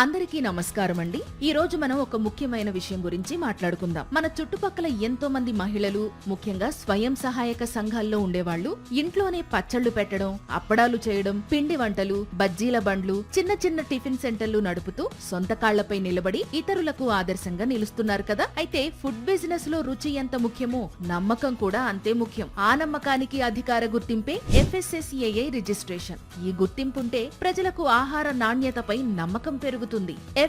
అందరికీ నమస్కారం అండి. ఈ రోజు మనం ఒక ముఖ్యమైన విషయం గురించి మాట్లాడుకుందాం. మన చుట్టుపక్కల ఎంతో మంది మహిళలు, ముఖ్యంగా స్వయం సహాయక సంఘాల్లో ఉండేవాళ్లు ఇంట్లోనే పచ్చళ్లు పెట్టడం, అప్పడాలు చేయడం, పిండి వంటలు, బజ్జీల బండ్లు, చిన్న చిన్న టిఫిన్ సెంటర్లు నడుపుతూ సొంత కాళ్లపై నిలబడి ఇతరులకు ఆదర్శంగా నిలుస్తున్నారు కదా. అయితే ఫుడ్ బిజినెస్ లో రుచి ఎంత ముఖ్యమో నమ్మకం కూడా అంతే ముఖ్యం. ఆ నమ్మకానికి అధికార గుర్తింపే FSSAI రిజిస్ట్రేషన్. ఈ గుర్తింపుంటే ప్రజలకు ఆహార నాణ్యతపై నమ్మకం పెరుగుతుంది.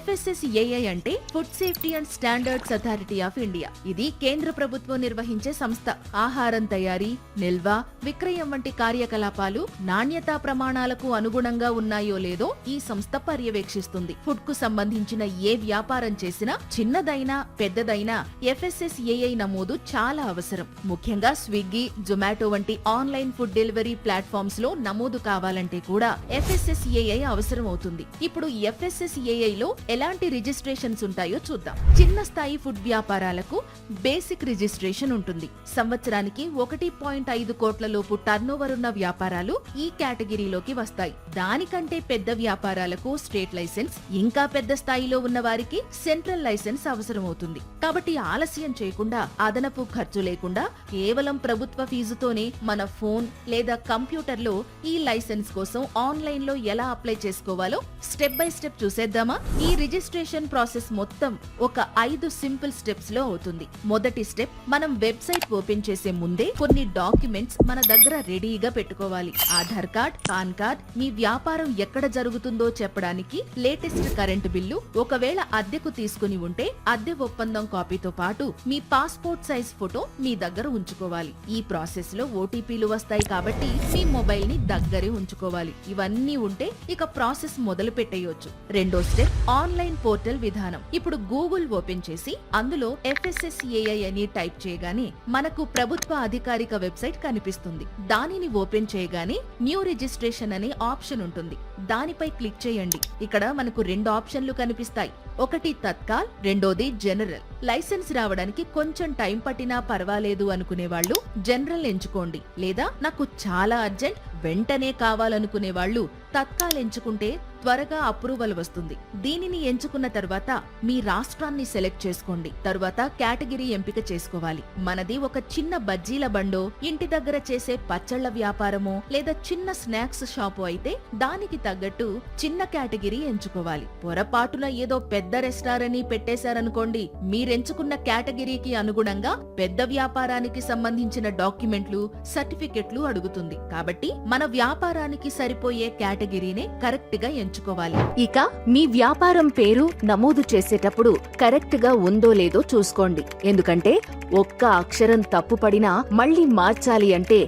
FSSAI అంటే food safety and standards authority of India. ఇది కేంద్ర ప్రభుత్వం నిర్వహించే సంస్థ. ఆహారం తయారీ, నిల్వ, విక్రయం వంటి కార్యకలాపాలు నాణ్యతా ప్రమాణాలకు అనుగుణంగా ఉన్నాయో లేదో ఈ సంస్థ పర్యవేక్షిస్తుంది. ఫుడ్ కు సంబంధించిన ఏ వ్యాపారం చేసినా, చిన్నదైనా పెద్దదైనా FSSAI నమోదు చాలా అవసరం. ముఖ్యంగా స్విగ్గీ, జొమాటో వంటి ఆన్లైన్ ఫుడ్ డెలివరీ ప్లాట్ఫామ్స్ లో నమోదు కావాలంటే కూడా FSSAI అవసరం అవుతుంది. ఇప్పుడు FSSAI లో ఎలాంటి రిజిస్ట్రేషన్స్ ఉంటాయో చూద్దాం. చిన్న స్థాయి ఫుడ్ వ్యాపారాలకు బేసిక్ రిజిస్ట్రేషన్ ఉంటుంది. సంవత్సరానికి 1.5 కోట్ల లోపు టర్నోవర్ ఉన్న వ్యాపారాలు ఈ కేటగిరీలోకి వస్తాయి. దానికంటే పెద్ద వ్యాపారాలకు స్టేట్ లైసెన్స్, ఇంకా పెద్ద స్థాయిలో ఉన్న వారికి సెంట్రల్ లైసెన్స్ అవసరం అవుతుంది. కాబట్టి ఆలస్యం చేయకుండా, అదనపు ఖర్చు లేకుండా కేవలం ప్రభుత్వ ఫీజుతోనే మన ఫోన్ లేదా కంప్యూటర్ లో ఈ లైసెన్స్ కోసం ఆన్లైన్ లో ఎలా అప్లై చేసుకోవాలో స్టెప్ బై స్టెప్ చూసేద్దామా? ఈ రిజిస్ట్రేషన్ ప్రాసెస్ మొత్తం ఒక 5 సింపుల్ స్టెప్స్ లో అవుతుంది. మొదటి స్టెప్, మనం వెబ్సైట్ ఓపెన్ చేసే ముందే కొన్ని డాక్యుమెంట్స్ మన దగ్గర రెడీగా పెట్టుకోవాలి. ఆధార్ కార్డ్, పాన్ కార్డ్, మీ వ్యాపారం ఎక్కడ జరుగుతుందో చెప్పడానికి లేటెస్ట్ కరెంటు బిల్లు, ఒకవేళ అద్దెకు తీసుకుని ఉంటే అద్దె ఒప్పందం కాపీతో పాటు మీ పాస్పోర్ట్ సైజ్ ఫోటో మీ దగ్గర ఉంచుకోవాలి. ఈ ప్రాసెస్ లో OTPలు వస్తాయి కాబట్టి మీ మొబైల్ ని దగ్గరే ఉంచుకోవాలి. ఇవన్నీ ఉంటే ఇక ప్రాసెస్ మొదలు పెట్టేయొచ్చు. రెండో స్టెప్, ఆన్లైన్ పోర్టల్ విధానం. ఇప్పుడు గూగుల్ ఓపెన్ చేసి అందులో FSSAI అని టైప్ చేయగానే మనకు ప్రభుత్వ అధికారిక వెబ్సైట్ కనిపిస్తుంది. దానిని ఓపెన్ చేయగానే న్యూ రిజిస్ట్రేషన్ అనే ఆప్షన్ ఉంటుంది. దానిపై క్లిక్ చేయండి. ఇక్కడ మనకు 2 ఆప్షన్లు కనిపిస్తాయి. ఒకటి తత్కాల్, రెండోది జనరల్. లైసెన్స్ రావడానికి కొంచెం టైం పట్టినా పర్వాలేదు అనుకునే వాళ్ళు జనరల్ ఎంచుకోండి. లేదా నాకు చాలా అర్జెంట్, వెంటనే కావాలనుకునే వాళ్ళు తత్కాల్ ఎంచుకుంటే త్వరగా అప్రూవల్ వస్తుంది. దీనిని ఎంచుకున్న తర్వాత మీ రాష్ట్రాన్ని సెలెక్ట్ చేసుకోండి. తర్వాత కేటగిరీ ఎంపిక చేసుకోవాలి. మనది ఒక చిన్న బజ్జీల బండో, ఇంటి దగ్గర చేసే పచ్చళ్ల వ్యాపారమో లేదా చిన్న స్నాక్స్ షాపు అయితే దానికి తగ్గట్టు చిన్న కేటగిరీ ఎంచుకోవాలి. పొరపాటున ఏదో పెద్ద రెస్టారెంట్ పెట్టేశారనుకోండి, మీరెంచుకున్న కేటగిరీకి అనుగుణంగా పెద్ద వ్యాపారానికి సంబంధించిన డాక్యుమెంట్లు, సర్టిఫికెట్లు అడుగుతుంది. కాబట్టి మన వ్యాపారానికి సరిపోయే కేటగిరీనే కరెక్ట్ గా ఎంచుకోవాలి. ఇక మీ వ్యాపారం పేరు నమోదు చేసేటప్పుడు కరెక్ట్ గా ఉందో లేదో చూసుకోండి. ఎందుకంటే ఒక్క అక్షరం తప్పు పడినా మళ్లీ మార్చాలి అంటే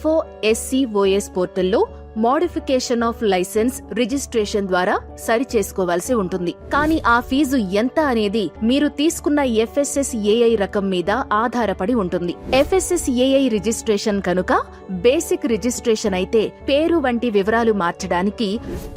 FOSCOS పోర్టల్లో మోడిఫికేషన్ ఆఫ్ లైసెన్స్ రిజిస్ట్రేషన్ ద్వారా సరి చేసుకోవాల్సి ఉంటుంది. కానీ ఆ ఫీజు ఎంత అనేది మీరు తీసుకున్న FSSAI రకం మీద ఆధారపడి ఉంటుంది. FSSAI రిజిస్ట్రేషన్ కనుక బేసిక్ రిజిస్ట్రేషన్ అయితే పేరు వంటి వివరాలు మార్చడానికి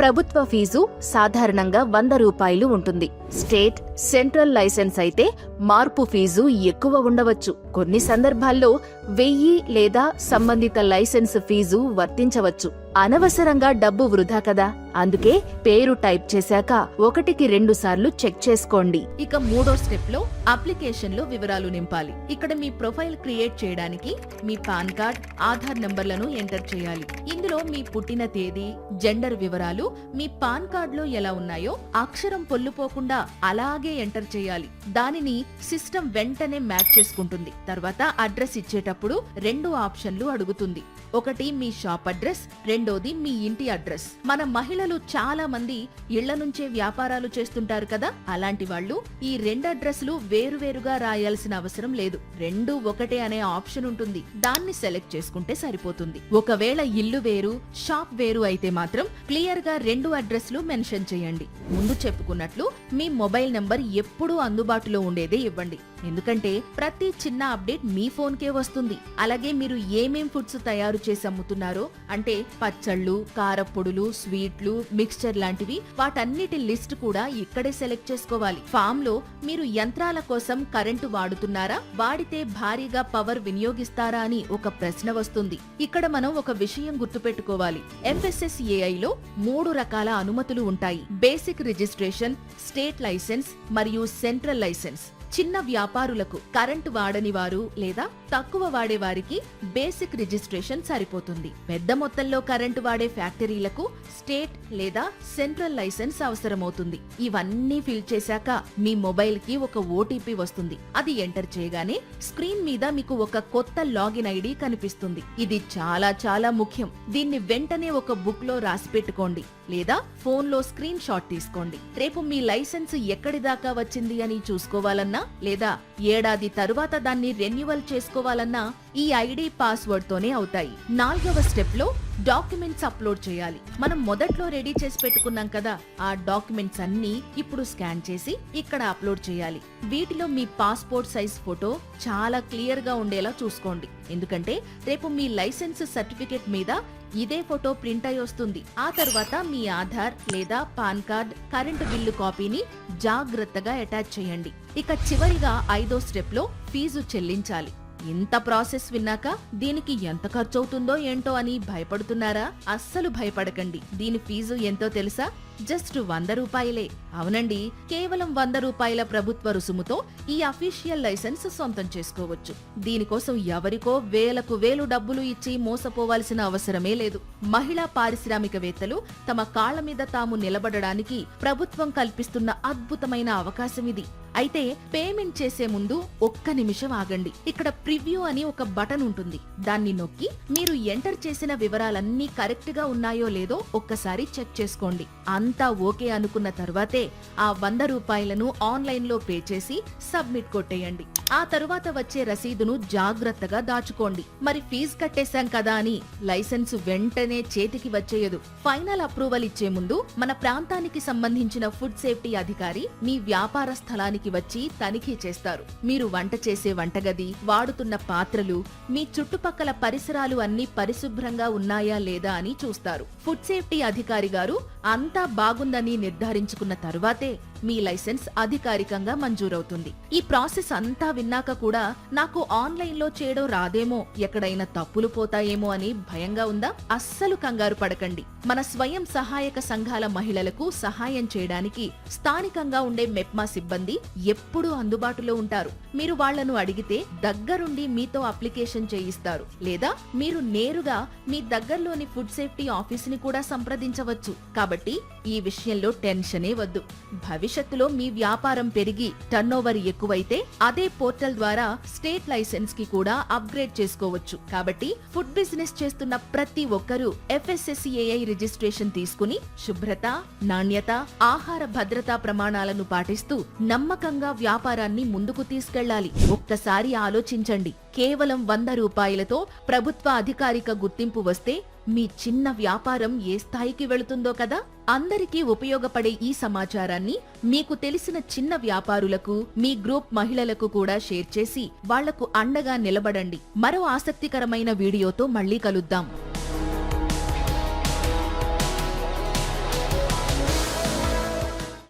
ప్రభుత్వ ఫీజు సాధారణంగా 100 రూపాయలు ఉంటుంది. స్టేట్, సెంట్రల్ లైసెన్స్ అయితే మార్పు ఫీజు ఎక్కువ ఉండవచ్చు. కొన్ని సందర్భాల్లో 1000 లేదా సంబంధిత లైసెన్స్ ఫీజు వర్తించవచ్చు. అనవసరంగా డబ్బు వృధా కదా. అందుకే పేరు టైప్ చేశాక 1కి 2 సార్లు చెక్ చేసుకోండి. ఇక మూడో స్టెప్ లో అప్లికేషన్ లో వివరాలు నింపాలి. ఇక్కడ మీ ప్రొఫైల్ క్రియేట్ చేయడానికి మీ పాన్ కార్డ్, ఆధార్ నంబర్లను ఎంటర్ చేయాలి. ఇందులో మీ పుట్టిన తేదీ, జెండర్ వివరాలు మీ పాన్ కార్డ్ లో ఎలా ఉన్నాయో అక్షరం పొల్లుపోకుండా అలాగే ఎంటర్ చేయాలి. దానిని సిస్టమ్ వెంటనే మ్యాచ్ చేసుకుంటుంది. తర్వాత అడ్రస్ ఇచ్చేటప్పుడు 2 ఆప్షన్లు అడుగుతుంది. ఒకటి మీ షాప్ అడ్రస్, రెండోది మీ ఇంటి అడ్రస్. మన మహిళలు చాలా మంది ఇళ్ల నుంచే వ్యాపారాలు చేస్తుంటారు కదా. అలాంటి వాళ్ళు ఈ 2 అడ్రస్లు వేరువేరుగా రాయాల్సిన అవసరం లేదు. 2 ఒకటే అనే ఆప్షన్ ఉంటుంది. దాన్ని సెలెక్ట్ చేసుకుంటే సరిపోతుంది. ఒకవేళ ఇల్లు వేరు, షాప్ వేరు అయితే మాత్రం క్లియర్ గా 2 అడ్రస్లు మెన్షన్ చేయండి. ముందు చెప్పుకున్నట్లు మీ మొబైల్ నంబర్ ఎప్పుడూ అందుబాటులో ఉండేదే ఇవ్వండి. ఎందుకంటే ప్రతి చిన్న అప్డేట్ మీ ఫోన్ కే వస్తుంది. అలాగే మీరు ఏమేం ఫుడ్స్ తయారు చేసి అమ్ముతున్నారో, అంటే పచ్చళ్ళు, కారప్పొడులు, స్వీట్లు, కూరగాయలు, మిక్స్చర్ లాంటివి, వాటన్నిటి లిస్ట్ కూడా ఇక్కడే సెలెక్ట్ చేసుకోవాలి. ఫామ్ లో మీరు యంత్రాల కోసం కరెంటు వాడుతున్నారా, వాడితే భారీగా పవర్ వినియోగిస్తారా అని ఒక ప్రశ్న వస్తుంది. ఇక్కడ మనం ఒక విషయం గుర్తుపెట్టుకోవాలి. FSSAI లో 3 రకాల అనుమతులు ఉంటాయి: బేసిక్ రిజిస్ట్రేషన్, స్టేట్ లైసెన్స్ మరియు సెంట్రల్ లైసెన్స్. చిన్న వ్యాపారులకు, కరెంటు వాడని వారు లేదా తక్కువ వాడే వారికి బేసిక్ రిజిస్ట్రేషన్ సరిపోతుంది. పెద్ద మొత్తంలో కరెంటు వాడే ఫ్యాక్టరీలకు స్టేట్ లేదా సెంట్రల్ లైసెన్స్ అవసరమవుతుంది. ఇవన్నీ ఫిల్ చేశాక మీ మొబైల్ కి ఒక OTP వస్తుంది. అది ఎంటర్ చేయగానే స్క్రీన్ మీద మీకు ఒక కొత్త లాగిన్ ఐడి కనిపిస్తుంది. ఇది చాలా చాలా ముఖ్యం. దీన్ని వెంటనే ఒక బుక్ లో రాసి పెట్టుకోండి లేదా ఫోన్ లో స్క్రీన్ షాట్ తీసుకోండి. రేపు మీ లైసెన్స్ ఎక్కడి దాకా వచ్చింది అని చూసుకోవాలన్నా లేదా ఏడాది తరువాత దాన్ని రెన్యువల్ చేసుకోవాలన్నా ఈ ఐడి పాస్వర్డ్ తోనే అవుతాయి. 4వ స్టెప్ లో డాక్యుమెంట్స్ అప్లోడ్ చేయాలి. మనం మొదట్లో రెడీ చేసి పెట్టుకున్నాం కదా, ఆ డాక్యుమెంట్స్ అన్ని ఇప్పుడు స్కాన్ చేసి ఇక్కడ అప్లోడ్ చేయాలి. వీటిలో మీ పాస్పోర్ట్ సైజ్ ఫోటో చాలా క్లియర్ గా ఉండేలా చూసుకోండి. ఎందుకంటే రేపు మీ లైసెన్స్ సర్టిఫికెట్ మీద ఇదే ఫోటో ప్రింట్ అయి వస్తుంది. ఆ తర్వాత మీ ఆధార్ లేదా పాన్ కార్డ్, కరెంటు బిల్లు కాపీని జాగ్రత్తగా అటాచ్ చేయండి. ఇక చివరిగా 5వ స్టెప్ లో ఫీజు చెల్లించాలి. ఇంత ప్రాసెస్ విన్నాక దీనికి ఎంత ఖర్చవుతుందో ఏంటో అని భయపడుతున్నారా? అస్సలు భయపడకండి. దీని ఫీజు ఎంతో తెలుసా? జస్ట్ 100 రూపాయలే. అవునండి, కేవలం 100 రూపాయల ప్రభుత్వ రుసుముతో ఈ అఫీషియల్ లైసెన్స్ సొంతం చేసుకోవచ్చు. దీనికోసం ఎవరికో వేలు డబ్బులు ఇచ్చి మోసపోవాల్సిన అవసరమే లేదు. మహిళా పారిశ్రామికవేత్తలు తమ కాళ్ల మీద తాము నిలబడడానికి ప్రభుత్వం కల్పిస్తున్న అద్భుతమైన అవకాశం ఇది. అయితే పేమెంట్ చేసే ముందు ఒక్క నిమిషం ఆగండి. ఇక్కడ ప్రివ్యూ అని ఒక బటన్ ఉంటుంది. దాన్ని నొక్కి మీరు ఎంటర్ చేసిన వివరాలన్నీ కరెక్ట్ గా ఉన్నాయో లేదో ఒక్కసారి చెక్ చేసుకోండి. అంతా ఓకే అనుకున్న తర్వాతే ఆ 100 రూపాయలను ఆన్లైన్ లో పే చేసి సబ్మిట్ కొట్టేయండి. ఆ తరువాత వచ్చే రసీదును జాగ్రత్తగా దాచుకోండి. మరి ఫీజు కట్టేశాం కదా అని లైసెన్స్ వెంటనే చేతికి వచ్చేయదు. ఫైనల్ అప్రూవల్ ఇచ్చే ముందు మన ప్రాంతానికి సంబంధించిన ఫుడ్ సేఫ్టీ అధికారి మీ వ్యాపార స్థలానికి వచ్చి తనిఖీ చేస్తారు. మీరు వంట చేసే వంటగది, వాడుతున్న పాత్రలు, మీ చుట్టుపక్కల పరిసరాలు అన్ని పరిశుభ్రంగా ఉన్నాయా లేదా అని చూస్తారు. ఫుడ్ సేఫ్టీ అధికారి గారు అంతా బాగుందని నిర్ధారించుకున్న తరువాతే మీ లైసెన్స్ అధికారికంగా మంజూరవుతుంది. ఈ ప్రాసెస్ అంతా విన్నాక కూడా నాకు ఆన్లైన్ లో చేయడం రాదేమో, ఎక్కడైనా తప్పులు పోతాయేమో అని భయంగా ఉందా? అస్సలు కంగారు పడకండి. మన స్వయం సహాయక సంఘాల మహిళలకు సహాయం చేయడానికి స్థానికంగా ఉండే మెప్మా సిబ్బంది ఎప్పుడూ అందుబాటులో ఉంటారు. మీరు వాళ్లను అడిగితే దగ్గరుండి మీతో అప్లికేషన్ చేయిస్తారు. లేదా మీరు నేరుగా మీ దగ్గరలోని ఫుడ్ సేఫ్టీ ఆఫీస్ ని కూడా సంప్రదించవచ్చు. కాబట్టి ఈ విషయంలో టెన్షనే వద్దు. భవిష్యత్తులో మీ వ్యాపారం పెరిగి టర్నోవర్ ఎక్కువైతే అదే పోర్టల్ ద్వారా స్టేట్ లైసెన్స్ కి కూడా అప్గ్రేడ్ చేసుకోవచ్చు. కాబట్టి ఫుడ్ బిజినెస్ చేస్తున్న ప్రతి ఒక్కరూ FSSAI రిజిస్ట్రేషన్ తీసుకుని శుభ్రత, నాణ్యత, ఆహార భద్రతా ప్రమాణాలను పాటిస్తూ నమ్మకంగా వ్యాపారాన్ని ముందుకు తీసుకెళ్లాలి. ఒక్కసారి ఆలోచించండి. కేవలం 100 రూపాయలతో ప్రభుత్వ అధికారిక గుర్తింపు వస్తే మీ చిన్న వ్యాపారం ఏ స్థాయికి వెళుతుందో కదా. అందరికీ ఉపయోగపడే ఈ సమాచారాన్ని మీకు తెలిసిన చిన్న వ్యాపారులకు, మీ గ్రూప్ మహిళలకు కూడా షేర్ చేసి వాళ్లకు అండగా నిలబడండి. మరో ఆసక్తికరమైన వీడియోతో మళ్ళీ కలుద్దాం.